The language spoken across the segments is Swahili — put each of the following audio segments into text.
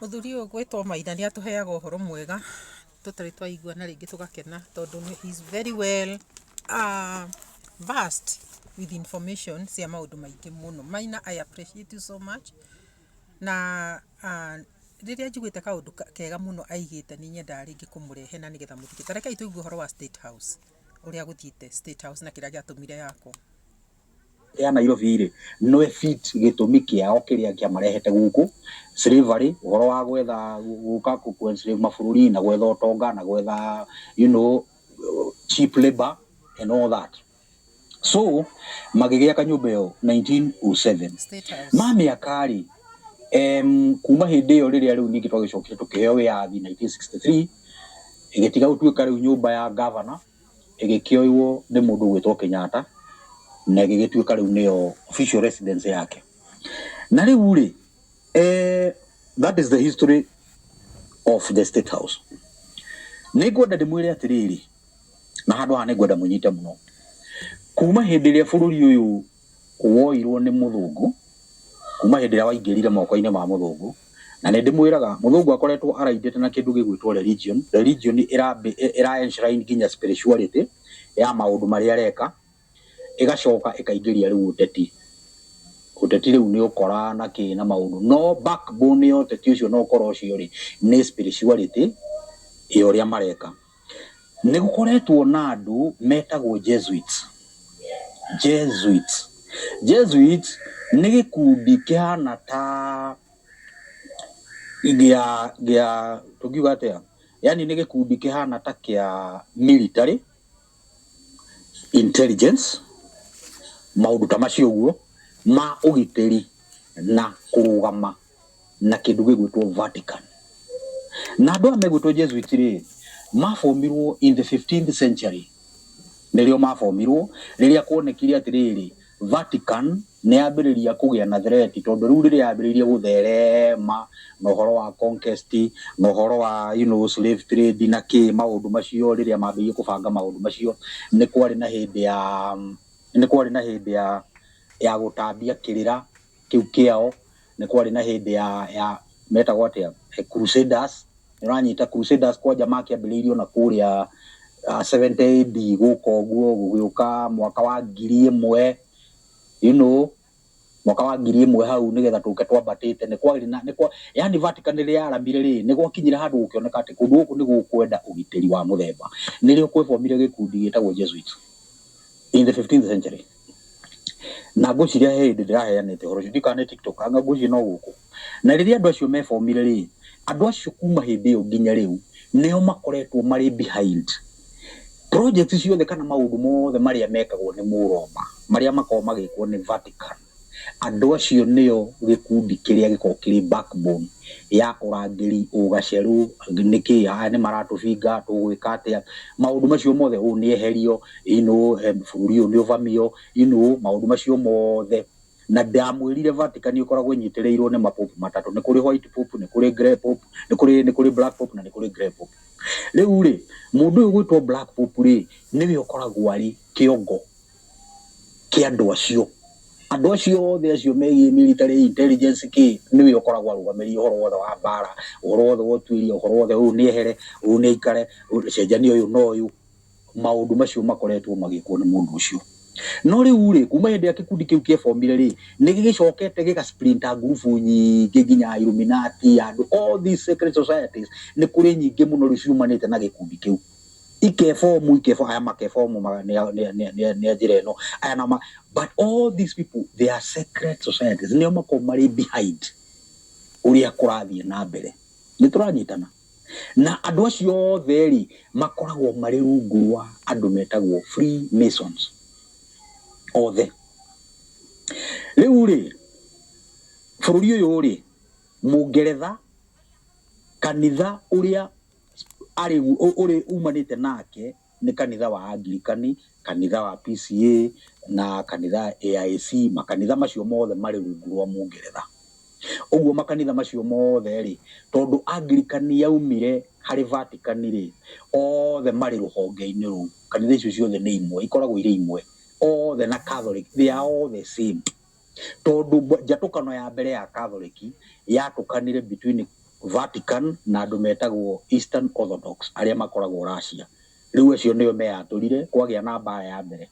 Muthuri uyu gwitwo Maina ni atuheaga uhoro mwega tutari twaigua na ringi tugakena tondu he's very well vast with information cia maundu maingi muno. Maina, I appreciate you so much. Na riria njiguite kaundu kega muno aigite ni nyendaga ringi kumurehe na nigetha muthikite. Rekei tuigue uhoro wa State House, uria guthiite State House na kiria giatumire yako ya Nairobi ri no fit gitumi kiao kiria kiamarehete guku slavery, uhoro wa gwetha guka ku enslave mabũrũri na gwetha utonga na gwetha cheap labor and all that. So magigia kanyumba yo 1907 mami akari kuma hindi yo riria riu ningi twagicokire tukiheo wiathi 1963 igitiga gutuika riu nyumba ya governor igikioiwo ni mundu gwitwo Kenyatta na gigituika riu niyo official residence yake. Na riu ri that is the history of the State House. Nigwenda ndimwire atiriri na handu ha nigwenda munyite muno kuma hindi ria bururi uyu woirwo ni muthungu, kuma hindi ria waingirire moko-ini ma muthungu, na ndimwiraga muthungu akoretwo araindite na kindu gigwitwo religion ira enshrine ginya spirituality ya maundu maria areka igacoka ikaingiria riu uteti riu ni ukora na ki na maundu no backbone yo uteti ucio no ukora ucio ri ni spirituality iyo ria mareka. Ni gukoretwo na andu metagwo Jesuits ni gikundi kihana ta gia tugiuga atia, yani ni gikundi kihana ta kia military intelligence maundu ta macio guo ma ugiteri na kurugama na kindu gigwitwo Vatican. Na andu amegwitwo Jesuits ri maformirwo in the 15th century, nirio maformirwo riria kuonekire atiriri Vatican ni yambiriria kugia na threat tondu riu riria yambiriria gutherema na uhoro wa conquest na uhoro wa slave trade na ki maundu macio riria mambirie kubanga maundu macio ni kwari na hindi ya gutambia kirira kiu kiao, ni kwari na hindi ya metagwo atia Crusaders. Uranyita Crusaders kwa jamaa kiambiririo na kuria 70 AD guko guo gugiuka mwaka wa 1000 mwaka wa 1000 hau nigetha tuke twambatite ni kwari na yani Vatican ri yarambire ri ni gwakinyira handu gukioneka ati kundu guku ni gukwenda ugiteri wa muthemba, nirio kwefomire gikundi gitagwo Jesuits in the 15th century. Na guciria hindi ndiraheanite horo ndikane TikTok anga guci no guku. Na riria andu acio mefomire ri andu acio kuma hindi yo nginya riu nio makoretwo mari behind projects ciothe kana maundu mothe maria mekagwo ni Muroma maria makao magikwo ni Vatican. Andu acio nio gikundi kiria giko kiri backbone ya urangiri ugaceru niki ni maratufinga tugwika atia maundu macio mothe ni eherio bururi ni uvamio maundu macio mothe. Na ndamwirire Vatican ikoragwo nyitirirwo ni mapopu matatu, ni kuri white pope, ni kuri grey pope, ni kuri black pope na ni kuri grey pope. Riu ri mundu uyu gwitwo black pope ri niwe ukoragwo ari kiongo kia andu acio othe acio megie military intelligence ki niwe ukoragwo arugamiri uhoro wothe wa mbara, uhoro wothe wa utwiria, uhoro wothe uyu ni ehere uyu ni ikare cenjani uyu no uyu. Maundu macio makoretwo magikwo ni mundu ucio. No riu ri kuma hindi ya gikundi kiu kiefomire ri ni gigicokete giga splinter group nyingi ginya Illuminati and all these secret societies ni kuri nyingi muno ri ciumanite na gikundi kiu ikefomu aya makefomu ni ajire no aya na but all these people they are secret societies ni mako mari behind uria kurathie na mbere ni turanyitana na andu acio theri makoragwo mari rungu rwa andu metagwo free masons othe. Riu ri bururi uyu ri Mungeretha kanitha uria ari umanite nake ni kanitha wa Anglikani, kanitha wa PCA na kanitha AIC, makanitha macio mothe mari rungu rwa Mungeretha. Uguo makanitha macio mothe ri tondu Anglikani yaumire hari Vatican ri othe mari ruhonge-ini ru kanitha icio ciothe ni imwe ikoragwo iri imwe othe na Catholic they are all the same. Tondu jatukano ya mbere ya Catholic yatukanire between Vatican na andu metagwo Eastern Orthodox aria makoragwo Russia. Riu acio nio meyatũrire kwagia na mbara ya mbere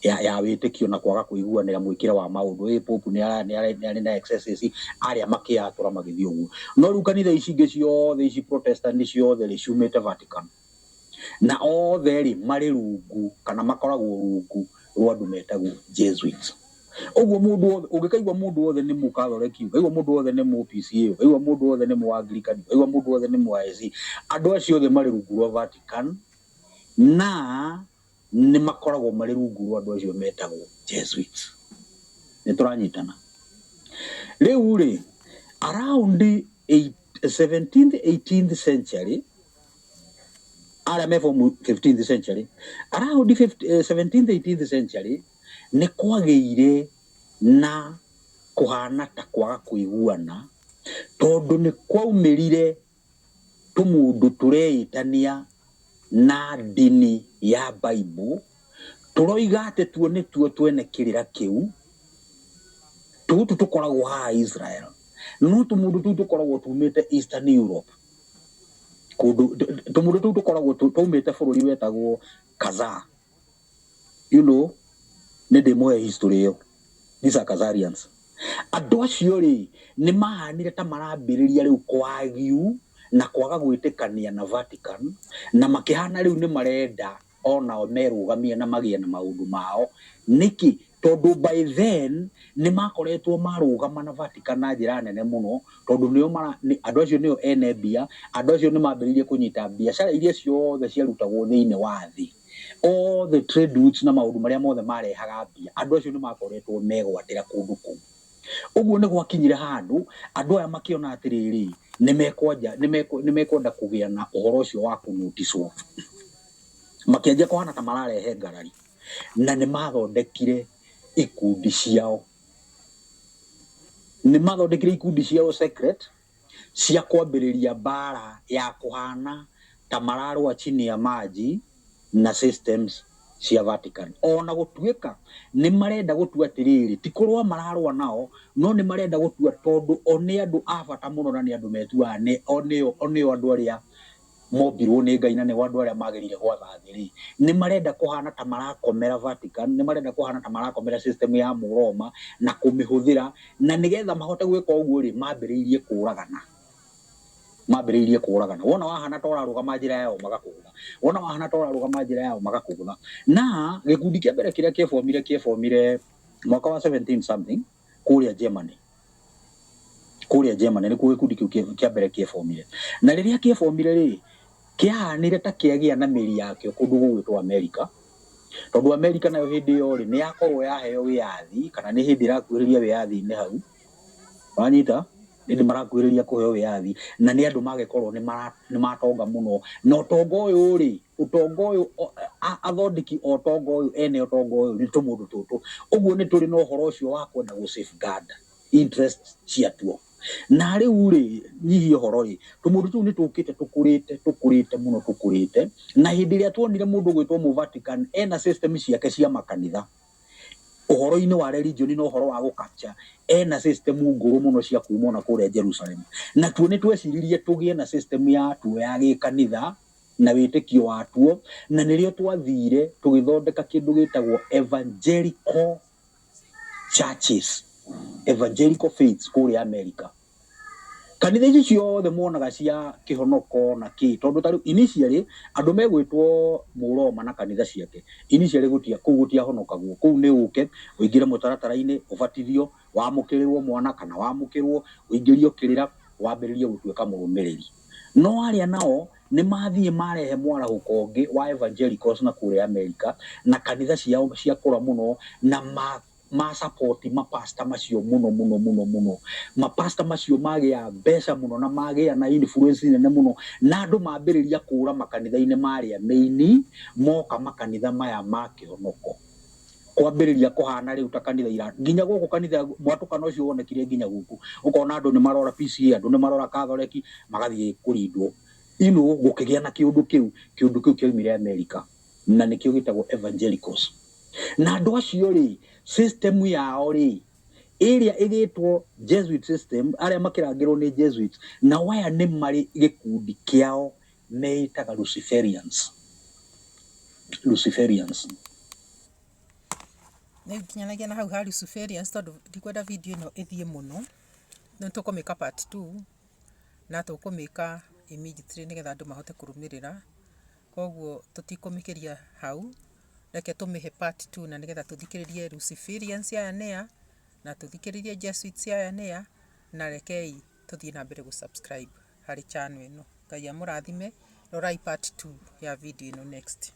ya witikio na kwaga kuiguanira mwikire wa maundu. Pope ni ari na excesses aria makiatura magithii uguo. No riu kanitha ici ingi ciothe ici Protestant ni ciothe ri ciumite Vatican, na othe ri mari rungu kana makoragwo rungu rwa andu metagwo Jesuits. Oguo mundu ungikaigwa mundu wothe ni Mukatholiki, ukaigwa mundu wothe ni Mu-PCA, ukaigwa mundu wothe ni Mu-Anglican, ukaigwa mundu wothe ni Mu-IC, andu acio othe mari rungu rwa Vatican na ni makoragwo mari rungu rwa andu acio metagwo Jesuits. Ni turanyitana. Riu ri around 17th 18th century ara me from 15th century, around 17th 18th century ni kwageire na kuhana ta kwaga kuiguana tondu ni kwaumirire tumundu tureitania na dini ya Bible turoiga ati tuo ni tuo twene kirira kiu tutu tukoragwo ha Israel no tumundu tu tukoragwo tumite Eastern Europe kundu tumundu tu tukoragwo tumite bururi wetagwo Khazar, you know, ne demo history yo. These are Khazarians. Andu acio ri ni mahanire ta marambiriria riu kwagiu na kwaga gwitikania na Vatican na makihana riu ni marenda ona merugamia na magie na maundu mao. Niki tondu by then ni makoretwo marugama na Vatican na njira nene muno tondu nio andu acio nio ene bia, andu acio ni mambiririe kunyita biacara iria ciothe ciarutagwo thiini wa thi. All the trade routes na maundu maria mothe marehaga bia, andu acio ni makoretwo megwatira kundu kuu. Uguo ni gwakinyire handu andu aya makiona atiriri ni mekwenda kugia na uhoro ucio wa kunotiswo, makianjia kuhana ta mararehe ngarari na ni mathondekire ikundi ciao, secret cia kwambiriria mbara ya kuhana ta mararwa chini ya maji na systems cia Vatican. Ona gutuika ni marenda gutua atiriri ti kurwa mararwa nao, no ni marenda gutua tondu oni andu abata muno na ni andu metua ni onio andu aria mobirwo ni Ngai na ni andu aria magirire gwatha thiri. Ni marenda kuhana ta marakomera Vatican, ni marenda kuhana ta marakomera system ya Muroma na kumihuthira na nigetha mahote gwika uguo ri mambiriirie kuragana. Wona wahana tora rugama njira yao magakuguna, wona wahana tora rugama njira yao magakuguna. Na gikundi kia mbere kiria kiefomire mwaka wa 17 something kuria Germany ni kuo gikundi kiu kia mbere kiefomire. Na riria kiefomire ri kiahanire ta kiagia na miri yakio kundu gwitwo America, tondu America nayo hindi yo ri ni yakorwo yaheo wiathi kana ni hindi irakuiriria wiathi ni hau wanyita ndi marakuiriria kuheo wiathi na ni andu magekorwo ni matonga muno na utonga uyu ri athondeki utonga uyu ene utonga uyu ni tumundu tutu. Uguo ni turi no horo ucio wa kwenda gu safeguard interest ciatuo. Na riu ri nyihie horo ri tumundu tu ni tukite tukurite muno na hindi ria tuonire mundu gwitwo mu Vatican ena system ciake cia makanitha uhoro-ini wa religion no horo wa gukapcha ena system nguru muno cia kuuma na kuria Jerusalem, na tuo ni tweciririe tugie na system ya tuo ya gikanitha na witikio watuo, na nirio twathire tugithondeka kindu gitagwo evangelical churches, evangelical faiths kuria America. Kanitha ici ciothe muonaga cia kihonoko na ki tondu tari initially andu megwitwo Muroma na kanitha ciake initially gutia honokagwo kuu ni uke uingire mutaratara-ini ubatithio wamukirirwo mwana kana wamukirwo uingirio kirira wambiririe gutuika murumiriri. No aria nao ni mathie marehe mwarahuko ungi wa evangelicals na kuria America na kanitha ciao ciakura muno na ma support mapasta macio muno mapasta macio magia mbeca muno na magia na influence nene muno na andu mambiriria kura makanitha-ini maria maini moka makanitha maya makihonoko kwambiriria kuhana riu ta kanitha ira nginya guku kanitha mwatukano ucio wonekire nginya guku ukona andu ni marora PCA, andu ni marora Catholic magathie kurindwo ino gukigia na kiundu kiu kiumire America na nikio gitagwo evangelicals. Na andu acio ri system yao ri area igitwo Jesuit system aria makirangirwo ni Jesuits na waya ni mari gikundi kiao meitaga Luciferians nä kinyanagia na hau ha Luciferians tondå ndikwenda video ĩno ĩthiĩ mũno, nĩ tũkũmĩka part 2 na tũkũmĩka immediately nĩgetha andũ mahote kũrũmĩrĩra, koguo tũtikũmĩkĩria hau, reke tũmĩhe part 2 na nĩgetha tũthikĩrĩrie Luciferians aya nĩa na tũthikĩrĩrie Jesuits aya nĩa, na rekei tũthiĩ na mbere gũ subscribe harĩ channel ĩno. Ngai amũrathime, rorai part 2 ya video ĩno next.